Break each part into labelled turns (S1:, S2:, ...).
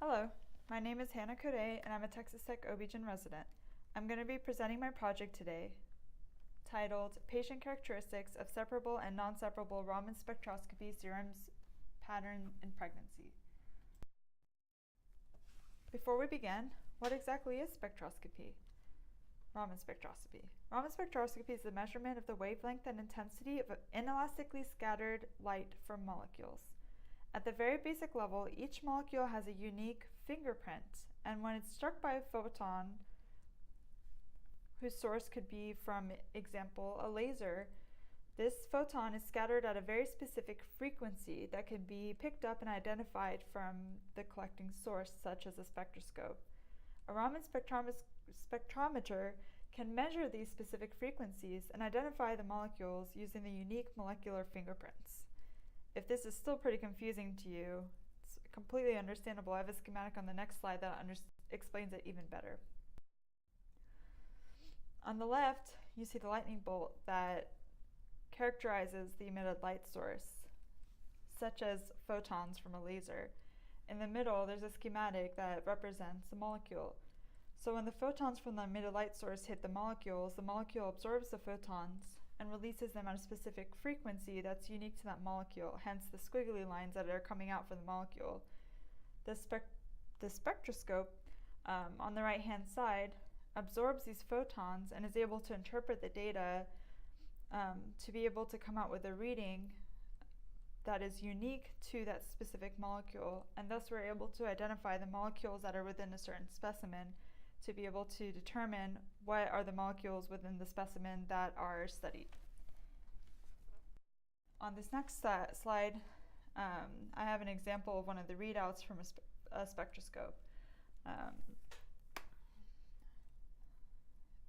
S1: Hello, my name is Hanna ResDay2018 and I'm a Texas Tech OB-GYN resident. I'm going to be presenting my project today titled Patient Characteristics of Separable and Non-Separable Raman Spectroscopy Serums Pattern in Pregnancy. Before we begin, what exactly is spectroscopy? Raman spectroscopy. Raman spectroscopy is the measurement of the wavelength and intensity of inelastically scattered light from molecules. At the very basic level, each molecule has a unique fingerprint, and when it's struck by a photon, whose source could be, from example, a laser, this photon is scattered at a very specific frequency that can be picked up and identified from the collecting source, such as a spectroscope. A Raman spectrometer can measure these specific frequencies and identify the molecules using the unique molecular fingerprints. If this is still pretty confusing to you, it's completely understandable. I have a schematic on the next slide that explains it even better. On the left, you see the lightning bolt that characterizes the emitted light source, such as photons from a laser. In the middle, there's a schematic that represents a molecule. So when the photons from the emitted light source hit the molecule absorbs the photons and releases them at a specific frequency that's unique to that molecule, hence the squiggly lines that are coming out from the molecule. The spectroscope on the right-hand side absorbs these photons and is able to interpret the data to be able to come out with a reading that is unique to that specific molecule, and thus we're able to identify the molecules that are within a certain specimen to be able to determine what are the molecules within the specimen that are studied. On this next slide, I have an example of one of the readouts from a spectroscope.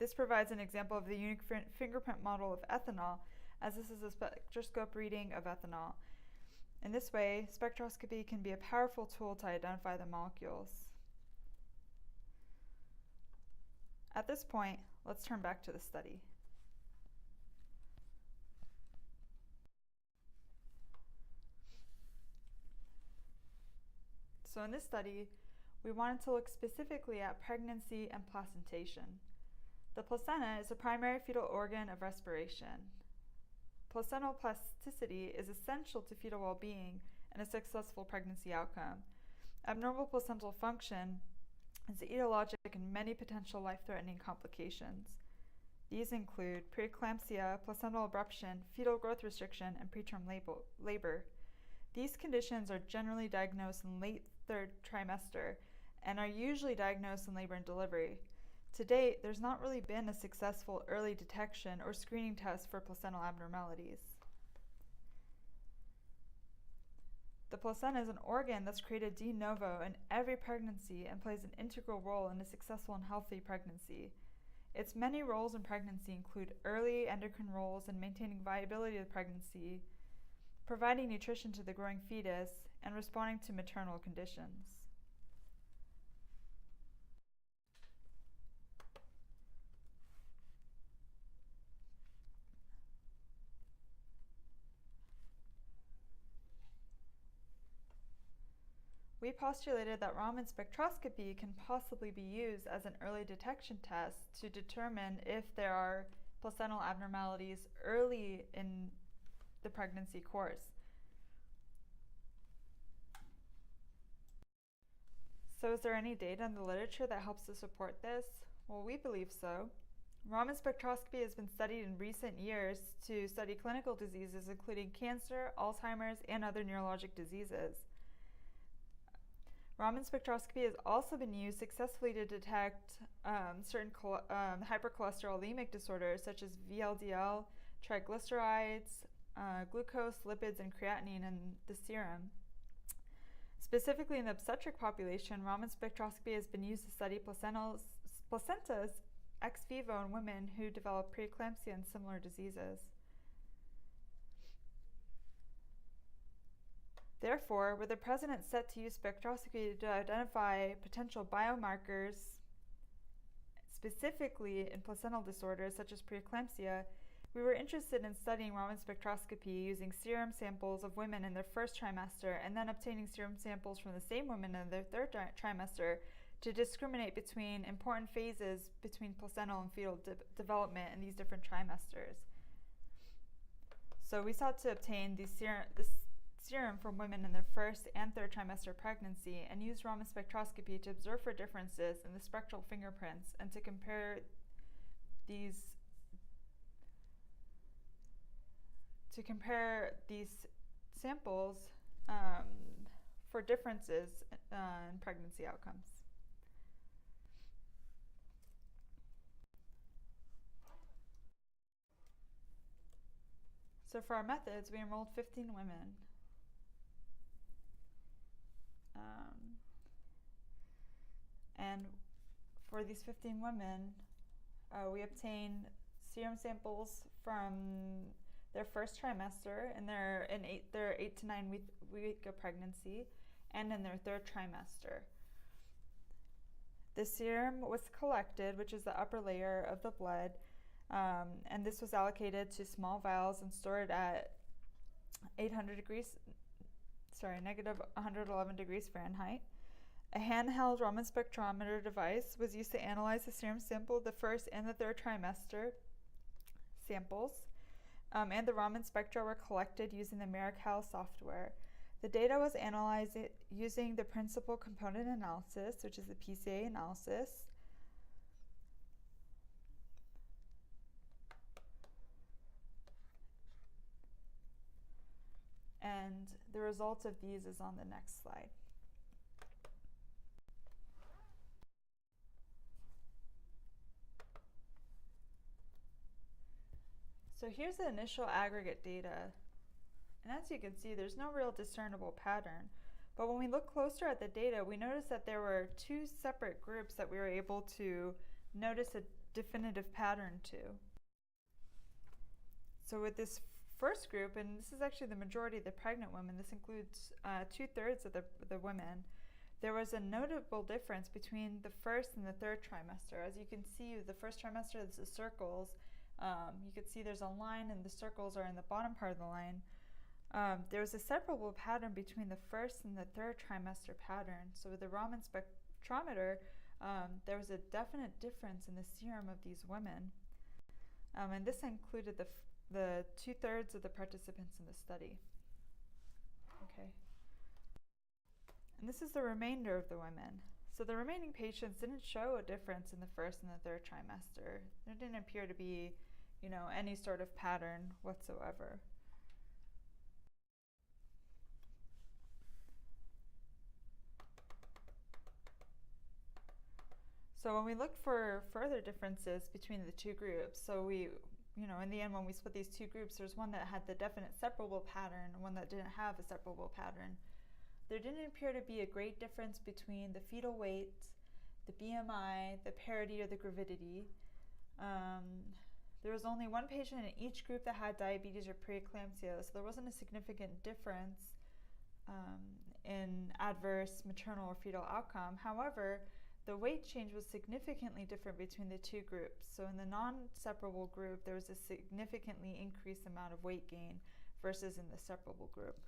S1: This provides an example of the unique fingerprint model of ethanol, as this is a spectroscope reading of ethanol. In this way, spectroscopy can be a powerful tool to identify the molecules. At this point, let's turn back to the study. So in this study, we wanted to look specifically at pregnancy and placentation. The placenta is a primary fetal organ of respiration. Placental plasticity is essential to fetal well-being and a successful pregnancy outcome. Abnormal placental function is etiologic in many potential life-threatening complications. These include preeclampsia, placental abruption, fetal growth restriction, and preterm labor. These conditions are generally diagnosed in late third trimester and are usually diagnosed in labor and delivery. To date, there's not really been a successful early detection or screening test for placental abnormalities. The placenta is an organ that's created de novo in every pregnancy and plays an integral role in a successful and healthy pregnancy. Its many roles in pregnancy include early endocrine roles in maintaining viability of the pregnancy, providing nutrition to the growing fetus, and responding to maternal conditions. We postulated that Raman spectroscopy can possibly be used as an early detection test to determine if there are placental abnormalities early in the pregnancy course. So is there any data in the literature that helps to support this? Well, we believe so. Raman spectroscopy has been studied in recent years to study clinical diseases including cancer, Alzheimer's, and other neurologic diseases. Raman spectroscopy has also been used successfully to detect certain hypercholesterolemic disorders such as VLDL, triglycerides, glucose, lipids, and creatinine in the serum. Specifically in the obstetric population, Raman spectroscopy has been used to study placentas ex vivo in women who develop preeclampsia and similar diseases. Therefore, with the President set to use spectroscopy to identify potential biomarkers, specifically in placental disorders such as preeclampsia, We were interested in studying Raman spectroscopy using serum samples of women in their first trimester and then obtaining serum samples from the same women in their third trimester to discriminate between important phases between placental and fetal development in these different trimesters. So we sought to obtain this serum from women in their first and third trimester pregnancy and used Raman spectroscopy to observe for differences in the spectral fingerprints and to compare these samples for differences in pregnancy outcomes. So for our methods, we enrolled 15 women. And for these 15 women, we obtained serum samples from their first trimester in their 8 to 9 week of pregnancy and in their third trimester. The serum was collected, which is the upper layer of the blood, and this was allocated to small vials and stored at negative 111 degrees Fahrenheit. A handheld Raman spectrometer device was used to analyze the serum sample of the first and the third trimester samples, and the Raman spectra were collected using the Miracal software. The data was analyzed using the principal component analysis, which is the PCA analysis. And the result of these is on the next slide. So here's the initial aggregate data. And as you can see, there's no real discernible pattern. But when we look closer at the data, we notice that there were two separate groups that we were able to notice a definitive pattern to. So with this first group, and this is actually the majority of the pregnant women, this includes 2/3 of the women, there was a notable difference between the first and the third trimester. As you can see, the first trimester is the circles. You can see there's a line and the circles are in the bottom part of the line. There was a separable pattern between the first and the third trimester pattern. So with the Raman spectrometer, there was a definite difference in the serum of these women. And this included the 2/3 of the participants in the study. Okay. And this is the remainder of the women. So the remaining patients didn't show a difference in the first and the third trimester. There didn't appear to be, any sort of pattern whatsoever. So when we looked for further differences between the two groups, so we, in the end when we split these two groups, there's one that had the definite separable pattern and one that didn't have a separable pattern. There didn't appear to be a great difference between the fetal weight, the BMI, the parity, or the gravidity. There was only one patient in each group that had diabetes or preeclampsia, so there wasn't a significant difference in adverse maternal or fetal outcome. However, the weight change was significantly different between the two groups. So in the non-separable group, there was a significantly increased amount of weight gain versus in the separable group.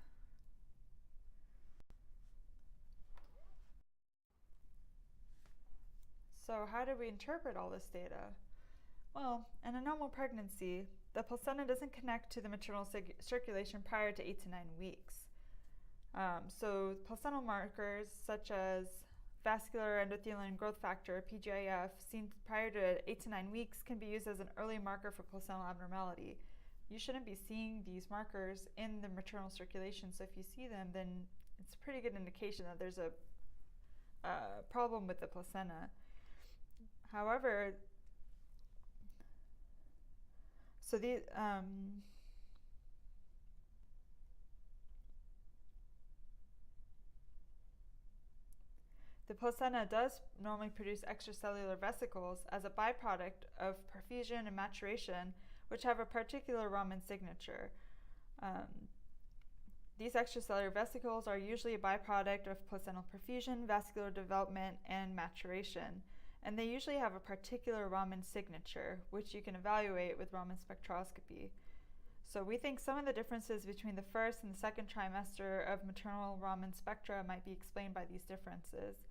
S1: So how do we interpret all this data? Well, in a normal pregnancy, the placenta doesn't connect to the maternal circulation prior to 8 to 9 weeks. So placental markers such as vascular endothelial growth factor, PGIF, seen prior to 8 to 9 weeks can be used as an early marker for placental abnormality. You shouldn't be seeing these markers in the maternal circulation, so if you see them, then it's a pretty good indication that there's a problem with the placenta. However, so the placenta does normally produce extracellular vesicles as a byproduct of perfusion and maturation, which have a particular Raman signature. These extracellular vesicles are usually a byproduct of placental perfusion, vascular development, and maturation. and they usually have a particular Raman signature, which you can evaluate with Raman spectroscopy. So we think some of the differences between the first and the second trimester of maternal Raman spectra might be explained by these differences.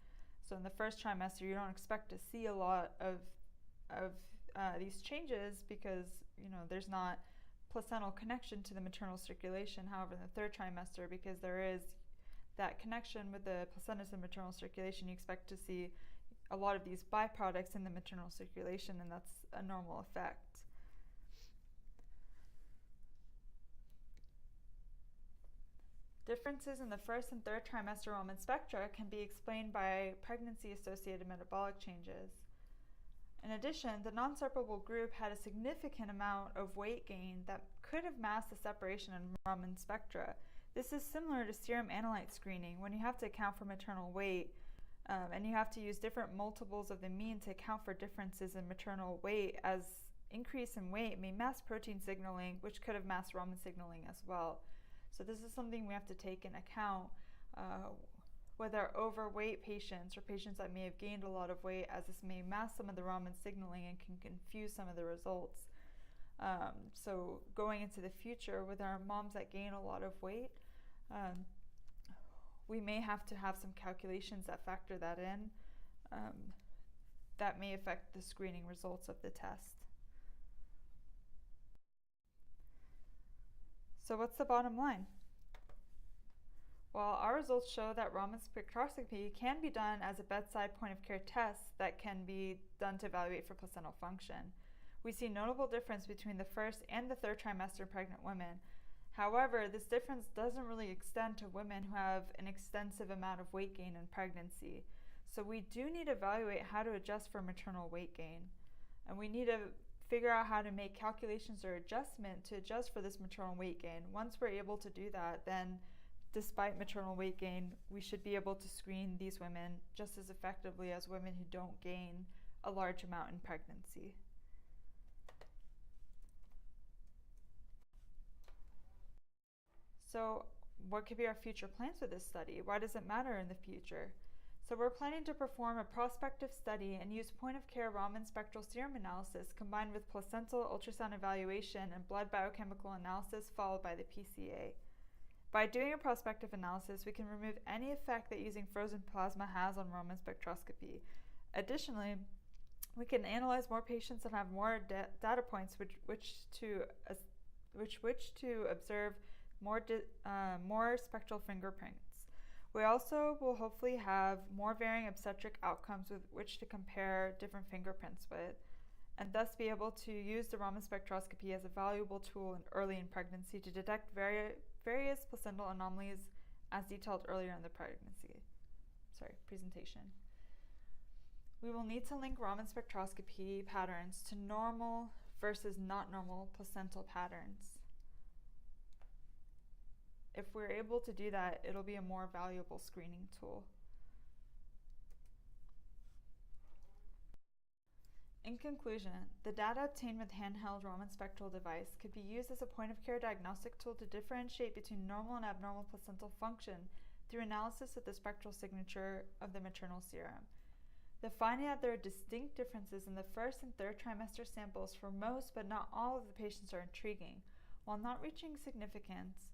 S1: So in the first trimester, you don't expect to see a lot of these changes because there's not placental connection to the maternal circulation. However, in the third trimester, because there is that connection with the placentas and maternal circulation, you expect to see a lot of these byproducts in the maternal circulation, and that's a normal effect. Differences in the first and third trimester Raman spectra can be explained by pregnancy-associated metabolic changes. In addition, the non-separable group had a significant amount of weight gain that could have masked the separation in Raman spectra. This is similar to serum analyte screening when you have to account for maternal weight, and you have to use different multiples of the mean to account for differences in maternal weight, as increase in weight may mask protein signaling, which could have masked Raman signaling as well. So this is something we have to take in account with our overweight patients or patients that may have gained a lot of weight, as this may mask some of the Raman signaling and can confuse some of the results. So going into the future with our moms that gain a lot of weight, we may have to have some calculations that factor that in. That may affect the screening results of the test. So what's the bottom line? Well, our results show that Raman spectroscopy can be done as a bedside point-of-care test that can be done to evaluate for placental function. We see notable difference between the first and the third trimester pregnant women. However, this difference doesn't really extend to women who have an extensive amount of weight gain in pregnancy. So we do need to evaluate how to adjust for maternal weight gain. And we need to figure out how to make calculations or adjustment to adjust for this maternal weight gain. Once we're able to do that, then despite maternal weight gain, we should be able to screen these women just as effectively as women who don't gain a large amount in pregnancy. So what could be our future plans with this study? Why does it matter in the future? So we're planning to perform a prospective study and use point-of-care Raman spectral serum analysis combined with placental ultrasound evaluation and blood biochemical analysis followed by the PCA. By doing a prospective analysis, we can remove any effect that using frozen plasma has on Raman spectroscopy. Additionally, we can analyze more patients and have more data points which to observe more spectral fingerprints. We also will hopefully have more varying obstetric outcomes with which to compare different fingerprints with, and thus be able to use the Raman spectroscopy as a valuable tool early in pregnancy to detect various placental anomalies as detailed earlier in the presentation. We will need to link Raman spectroscopy patterns to normal versus not normal placental patterns. If we're able to do that, it'll be a more valuable screening tool. In conclusion, the data obtained with handheld Raman spectral device could be used as a point-of-care diagnostic tool to differentiate between normal and abnormal placental function through analysis of the spectral signature of the maternal serum. The finding that there are distinct differences in the first and third trimester samples for most but not all of the patients are intriguing. While not reaching significance,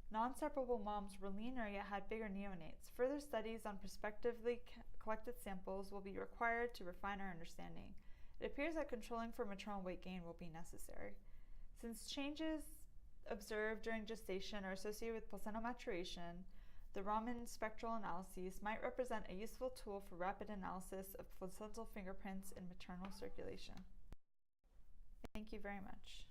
S1: non-separable moms were leaner yet had bigger neonates. Further studies on prospectively collected samples will be required to refine our understanding. It appears that controlling for maternal weight gain will be necessary. Since changes observed during gestation are associated with placental maturation, the Raman spectral analyses might represent a useful tool for rapid analysis of placental fingerprints in maternal circulation. Thank you very much.